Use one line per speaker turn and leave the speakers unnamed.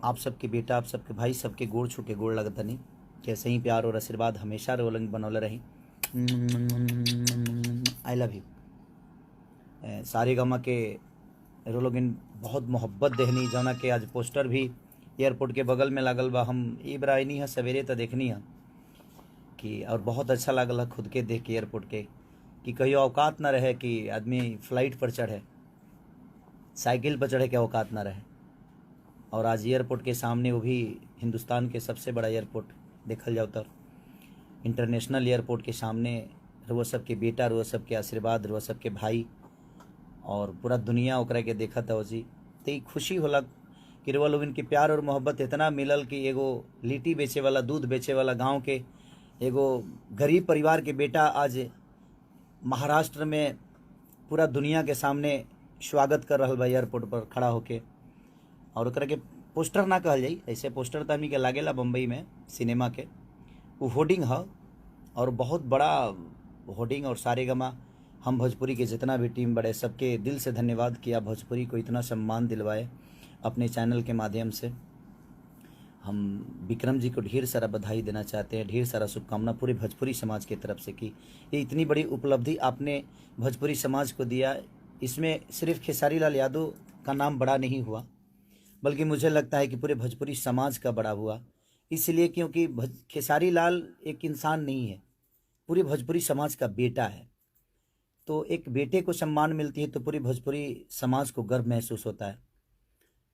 आप सबके बेटा, आप सबके भाई, सबके गोड़ छू के गोड़ लगतनी कि ऐसे ही प्यार और आशीर्वाद हमेशा रोलंग बनौले रही। I love you. सारे गामा के रोलोगिन बहुत मोहब्बत देहनी, जौना के आज पोस्टर भी एयरपोर्ट के बगल में लागल बा। हम इब्राहिनी है सवेरे तो देखनी है कि और बहुत अच्छा लागल है खुद के देख के एयरपोर्ट के, कि कहियो औकात ना रहे कि आदमी फ्लाइट पर चढ़े, साइकिल पर चढ़े के औकात ना रहे। और आज एयरपोर्ट के सामने, वो भी हिंदुस्तान के सबसे बड़ा एयरपोर्ट देखल जाओ तो इंटरनेशनल एयरपोर्ट के सामने रुआ सबके बेटा, रुआ सबके आशीर्वाद, रुआ सबके भाई और पूरा दुनिया ओकरा के देखा था जी। तो ये खुशी होला कि रुआ लोगन के प्यार और मोहब्बत इतना मिलल कि एगो लिट्टी बेचे वाला, दूध बेचे वाला गांव के एगो गरीब परिवार के बेटा आज महाराष्ट्र में पूरा दुनिया के सामने स्वागत कर रहा बा एयरपोर्ट पर खड़ा होके। और ओकरा के पोस्टर ना कहल जाई, ऐसे पोस्टर तो हमनी के लागेला बम्बई में सिनेमा के, वो होर्डिंग है और बहुत बड़ा होर्डिंग। और सारे गमा हम भोजपुरी के जितना भी टीम बड़े, सबके दिल से धन्यवाद किया भोजपुरी को इतना सम्मान दिलवाए अपने चैनल के माध्यम से। हम विक्रम जी को ढेर सारा बधाई देना चाहते हैं, ढेर सारा शुभकामना पूरे भोजपुरी समाज की तरफ से कि ये इतनी बड़ी उपलब्धि आपने भोजपुरी समाज को दिया। इसमें सिर्फ खेसारी लाल यादव का नाम बड़ा नहीं हुआ, बल्कि मुझे लगता है कि पूरे भोजपुरी समाज का बड़ा हुआ। इसलिए क्योंकि खेसारी लाल एक इंसान नहीं है, पूरे भोजपुरी समाज का बेटा है। तो एक बेटे को सम्मान मिलती है तो पूरी भोजपुरी समाज को गर्व महसूस होता है।